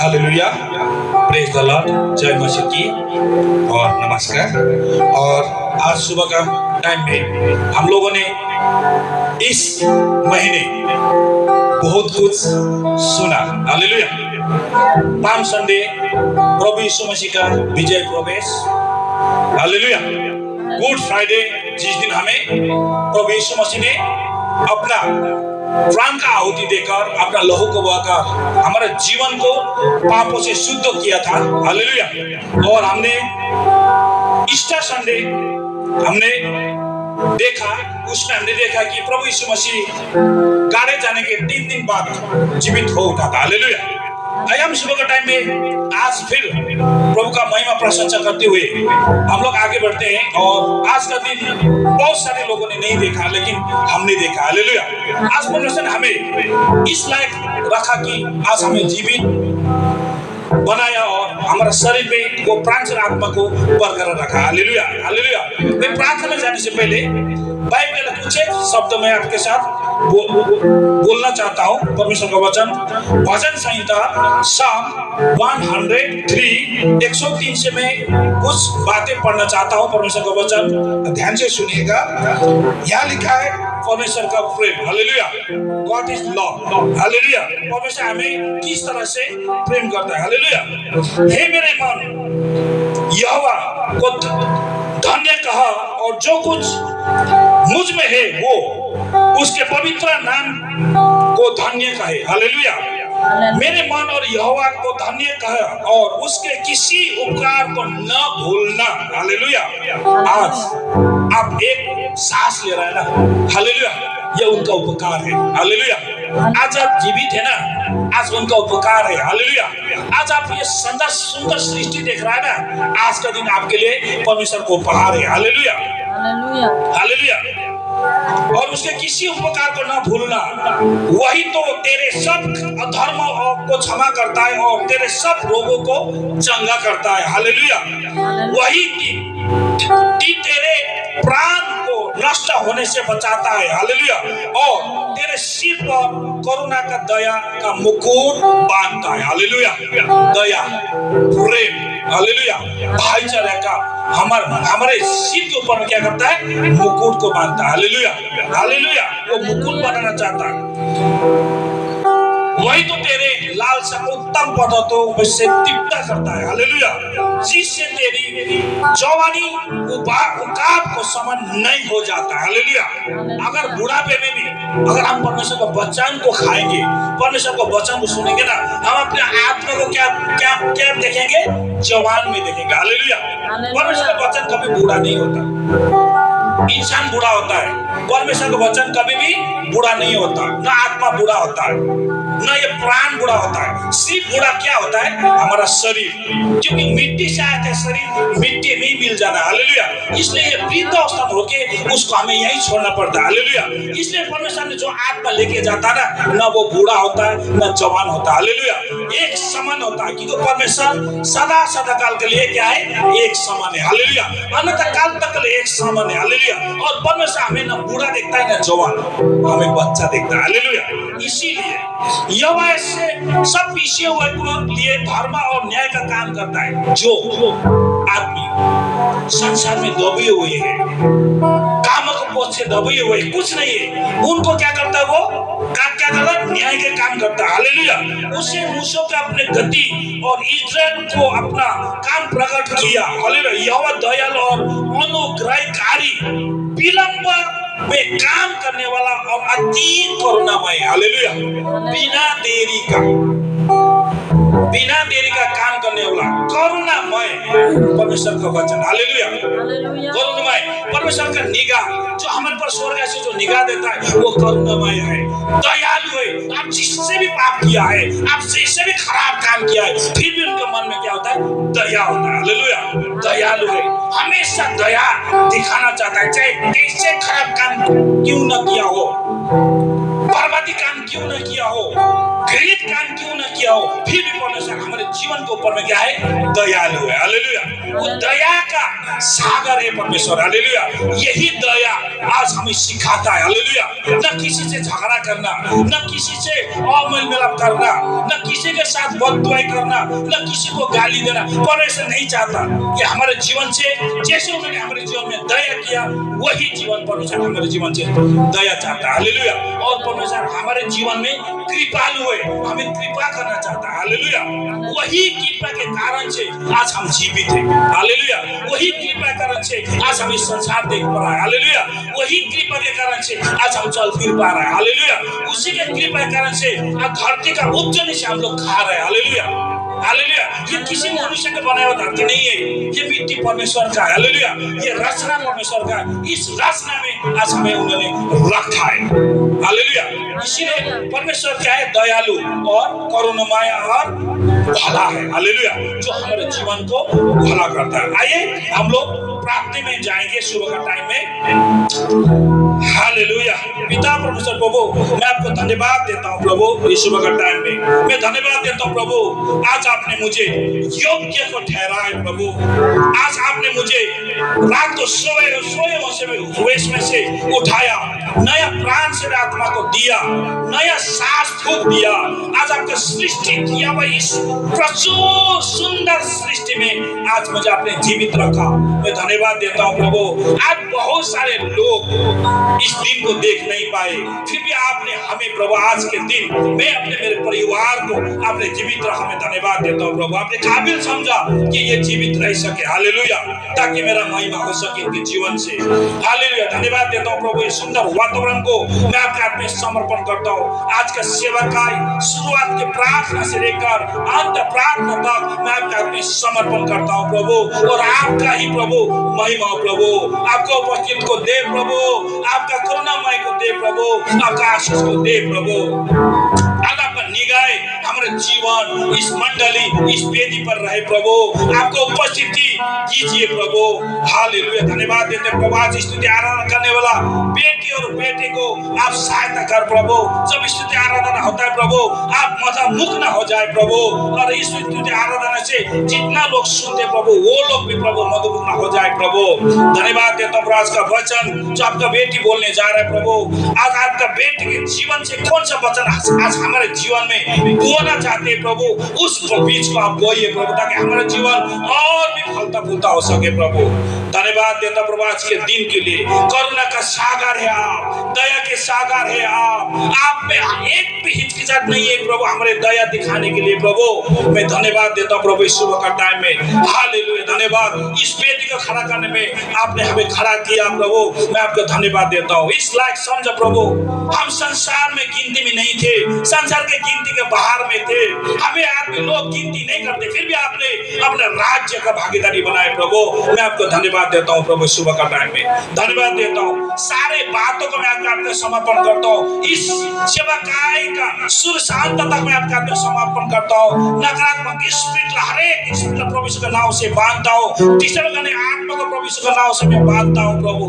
Hallelujah, praise the Lord, जय मसीह की और नमस्कार। और आज सुबह का टाइम में हम लोगों ने इस महीने बहुत कुछ सुना। हालेलुया। पाम संडे, प्रभु यीशु मसीह का विजय प्रवेश। हालेलुया। गुड फ्राइडे, जिस दिन हमें प्रभु यीशु मसीह ने अपना प्राण का आहुति देकर, अपना लहू को बहाकर हमारे जीवन को पापों से शुद्ध किया था। हालेलुया। और हमने ईस्टर संडे हमने देखा, उसमें हमने देखा कि प्रभु यीशु मसीह गाड़े जाने के 3 दिन बाद जीवित हो उठा था। हालेलुया। हम सुबह का टाइम में आज फिर प्रभु का महिमा प्रशंसा करते हुए हम लोग आगे बढ़ते हैं। और आज का दिन बहुत सारे लोगों ने नहीं देखा, लेकिन हमने देखा। हालेलुया। आज परमेश्वर ने हमें इस लायक रखा कि आज हमें जीवित बनाया और हमारा शरीर में वो प्राण से आत्मा को बरकरार रखा। Hallelujah, hallelujah. मैं प्रार्थना में जाने से पहले बाइबल के कुछ शब्द मैं आपके साथ बोलना चाहता हूँ। परमेश्वर का वचन, भजन संहिता साम 103 103 से मैं कुछ बातें पढ़ना चाहता हूँ। परमेश्वर का वचन ध्यान से सुनिएगा। यहाँ लिखा है परमेश्वर का प्रेम। Hallelujah. God is love. Hallelujah. परमेश्वर हमें किस तरह से प्रेम करता है। हालेलुया। हे मेरे मन, यहोवा को धन्य कहा और जो कुछ मुझ में है वो उसके पवित्र नाम को धन्य कहे। हालेलुया। मेरे मन और यहोवा को धन्य कहे और उसके किसी उपकार को न भूलना। हालेलुया। आज आप एक सांस ले रहे हैं ना, हालेलुया, ये उनका उपकार है। हालेलुया। आज आप जीवित है ना, आज उनका उपकार है। हालेलुया। आज आप ये सुंदर सृष्टि देख रहा है ना, आज का दिन आपके लिए परमेश्वर को उपहार है। Hallelujah, hallelujah. और उसके किसी उपकार को ना भूलना, वही तो तेरे सब अधर्म को क्षमा करता है और तेरे सब रोगों को चंगा करता है। हालेलुया। वही कि तेरे प्राण को नष्ट होने से बचाता है। हालेलुया। और तेरे सिर पर करुणा का दया का मुकुट बांधता है। हालेलुया। दया, प्रेम, हालेलुया, भाईचारा का हमारे सिर के ऊपर क्या करता है? मुकुट को बांधता है। Hallelujah, hallelujah. वो मुकुट बनाना चाहता है। वही तो तेरे लालसा को उत्तम पदार्थों से तृप्त करता है। हालेलुया। जिससे तेरी जवानी उकाब को समान नहीं हो जाता है। हालेलुया। अगर बुढ़ापे में भी अगर हम परमेश्वर के वचन को खाएंगे, परमेश्वर के वचन को सुनेंगे ना, हम अपने आत्मा को क्या देखेंगे? जवान में देखेंगे। हालेलुया। परमेश्वर का वचन कभी बूढ़ा नहीं होता। इंसान बूढ़ा होता है, परमेश्वर का वचन कभी भी बूढ़ा नहीं होता। ना आत्मा बूढ़ा होता है, ना ये प्राण बूढ़ा होता है। सिर्फ बूढ़ा क्या होता है? हमारा शरीर, क्योंकि मिट्टी से आया था शरीर, मिट्टी में ही मिल जाना। हालेलुया। इसलिए ये वृद्ध अवस्था में होके उसको हमें यही छोड़ना पड़ता है। हालेलुया। इसलिए परमेश्वर ने जो आत्मा लेके जाता है ना वो बूढ़ा होता है ना जवान होता है। हालेलुया। एक समान होता है, क्योंकि परमेश्वर सदा काल के लिए क्या है? एक समान है। हालेलुया। अनंत काल तक के लिए एक समान है। हालेलुया। और परमेश्वर हमें ना बूढ़ा देखता है ना जवान, हमें बच्चा देखता है। हालेलुया। इसीलिए यहोवा से सब विषयों के लिए धर्म और न्याय का काम करता है। जो आदमी संसार में दबे हुए हैं, कामों को बोझ से दबे हुए, कुछ नहीं है, उनको क्या करता है? वो क्या करता है? न्याय के काम करता है। हालेलुया। उससे मूसों का अपने गति और इज़राइल को अपना काम प्रकट किया। हालेलुया। यहोवा दयालु और अनुग्रहकारी, विलंब में काम करने वाला और अति करुणामय। हालेलुया। बिना देरी का काम करने वाला करुणामय परमेश्वर का वचन। हालेलुया। करुणामय परमेश्वर का निगाह जो हमारे पर स्वर्ग से जो निगाह देता है वो करुणामय है, दयालु है। आप जिससे भी पाप किया है, आप जिससे भी खराब काम किया है, फिर भी उनके मन में क्या होता है? दया होता है। हालेलुया। दयालु है, हमेशा दया दिखाना चाहता है, चाहे कैसे खराब काम क्यों न किया हो। बर्बादी काम क्यों न किया हो, घृणित काम क्यों न किया हो, फिर भी परमेश्वर हमारे जीवन के ऊपर में क्या है, दयालु है। हालेलुया। वो दया का सागर है परमेश्वर। हालेलुया। यही दया आज हमें सिखाता है। हालेलुया। न किसी से झगड़ा करना, न किसी से अमेल मिलाप करना, न किसी के साथ बददुआई करना, न किसी को गाली देना। परमेश्वर नहीं चाहता कि हमारे जीवन से, जैसे उन्होंने हमारे जीवन में दया किया, वही जीवन परमेश्वर हमारे जीवन से दया चाहता है। हालेलुया। और परमेश्वर हमारे जीवन में कृपालु है, हमें कृपा करना चाहता है। हालेलुया। वही कृपा के कारण से आज हम जीवित हैं। हालेलुया। वही कृपा के कारण से आज हम इस संसार देख पा रहे हैं। हालेलुया। वही कृपा के कारण से आज हम चल फिर पा रहे हैं। हालेलुया। उसी के कृपा के कारण से आज धरती का उपजन से हम लोग खा रहे हैं। हालेलुया। हालेलुया। ये किसी मनुष्य का बनाया हुआ धरती नहीं है, ये मिट्टी परमेश्वर का है। हालेलुया। ये रचना परमेश्वर का है। इस रचना में आज हमें उन्होंने रखा है। हालेलुया। इसीलिए परमेश्वर क्या है, दयालु और करुणामय और भला है। हालेलुया। जो हमारे जीवन को भला करता है। आइए हम लोग प्रार्थना में जाएंगे सुबह का टाइम में। हालेलुया। पिता परमेश्वर प्रभु, मैं आपको धन्यवाद देता हूँ प्रभु, इस सुबह का टाइम में मैं धन्यवाद देता हूँ प्रभु। आज आपने मुझे योग्य को ठहरा है प्रभु। आज आपने मुझे रात को सोए में से उठाया, नया प्राण से आत्मा को दिया, नया सांस फूंक दिया। आज आपका सृष्टि किया हुआ इस प्रचुर सुंदर सृष्टि में आज मुझे आपने जीवित रखा। मैं धन्यवाद देता हूँ प्रभु। आज बहुत सारे लोग इस दिन को देख नहीं पाए, फिर भी आपने हमें प्रभु आज के दिन, मैं अपने मेरे परिवार को आपने जीवित रखा। मैं धन्यवाद देता हूँ प्रभु। आपने काबिल समझा कि ये जीवित रह सके। हालेलुया। ताकि मेरा महिमा हो सके इनके जीवन से। हालेलुया। धन्यवाद देता हूँ प्रभु। इस सुंदर वातावरण को मैं आपके हाथ में समर्पण करता हूँ। आज का सेवा का शुरुआत के प्रार्थना से लेकर अंत प्रार्थना तक मैं आपके हाथ में समर्पण करता हूँ प्रभु। और आपका ही प्रभु महिमा हो प्रभु। आपको उपस्थित को दे प्रभु, आपका करुणामय को दे प्रभु, आपका आशीष को दे प्रभु। आज आपका निगाह हमारे जीवन, इस मंडली, इस वेदी पर रहे प्रभु। आपको उपस्थिति कीजिए प्रभु। हालेलुया। धन्यवाद देते प्रभु। आज स्तुति आराधना करने वाला बेटी और बेटे को आप सहायता कर प्रभु। जब स्तुति आराधना होता है प्रभु, आप मजा मुक्त न हो जाए प्रभु। और इस स्तुति आराधना से जितना लोग सुनते प्रभु, वो लोग भी प्रभु मधुमुक्त न हो जाए प्रभु। धन्यवाद देता हूँ। आज का वचन जो आपका बेटी बोलने जा रहा है प्रभु, आज आपका बेटी के जीवन से कौन सा वचन आज हमारे जीवन में बोलना चाहते हैं प्रभु, उस बीच को आप बोइए प्रभु, ताकि हमारा जीवन और भी फलता फूलता हो सके प्रभु। धन्यवाद देता प्रभु आज के दिन के लिए। करुणा का सागर है आप, दया के सागर है आप में एक भी हिचकिचाहट नहीं है प्रभु हमारे दया दिखाने के लिए प्रभु। मैं धन्यवाद देता हूँ प्रभु इस सुबह का टाइम में। हालेलुया। धन्यवाद। इस बेटी को खड़ा करने में आपने हमें खड़ा किया प्रभु। मैं आपको धन्यवाद देता हूँ। इस लायक समझो प्रभु, हम संसार में गिनती में नहीं थे, संसार के गिनती के बाहर में थे, हमें आदमी लोग गिनती नहीं करते, फिर भी आपने अपने राज्य का भागीदारी बनाए प्रभु। मैं आपको धन्यवाद देता हूँ प्रभु सुबह का टाइम में। धन्यवाद देता हूँ। सारे बातों को मैं आपके समर्पण करता हूँ। इस सेवकाई का शुरू शांत तक मैं आपके समर्पण करता हूँ। नकारात्मक स्पिरिट हरेक स्पिरिट प्रभु के नाम से बांधता हूँ। डिस्टर्ब करने आत्मा को प्रभु के नाम से मैं बांधता हूँ प्रभु।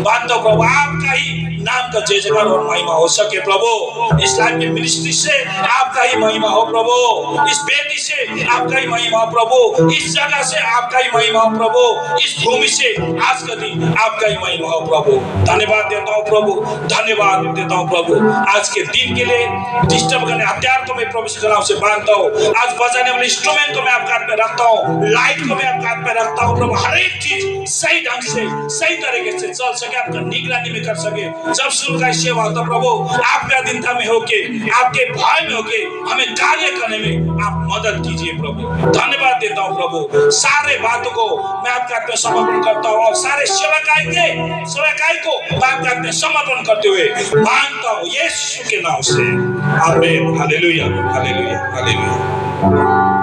बांधता हूँ प्रभु। आपका ही नाम का जय जयकार और महिमा हो सके प्रभु। इस लाइफ की मिनिस्ट्री से आपका ही महिमा हो प्रभु। इस बेटी से आपका ही महिमा हो प्रभु। इस जगह से आपका ही महिमा हो प्रभु। इस भूमि से आज का दिन आपका ही महिमा हो प्रभु। धन्यवाद देता हूँ प्रभु। धन्यवाद देता हूँ प्रभु आज के दिन के लिए। डिस्टर्ब करने हथियार को मैं प्रभु के नाम से बांधता हूँ। आज बजाने वाले इंस्ट्रूमेंट को मैं आपके हाथ में रखता हूँ। लाइट को मैं आपके हाथ में रखता हूँ प्रभु। हर एक चीज सही ढंग से, सही तरीके से चल सके, आपका निगरानी में कर सके। जब शुरू का सेवा होता प्रभु, आपके अधीनता में होके, आपके भय में होके हमें कार्य करने में आप मदद कीजिए प्रभु। धन्यवाद देता हूँ प्रभु। सारे बातों को मैं आपके हाथ में समर्पण करता हूँ और सारे सेवकाई को मैं आपके हाथ में समर्पण करते हुए मांगता हूँ यीशु के नाम से। आमीन। हालेलुया। हालेलुया। हालेलुया।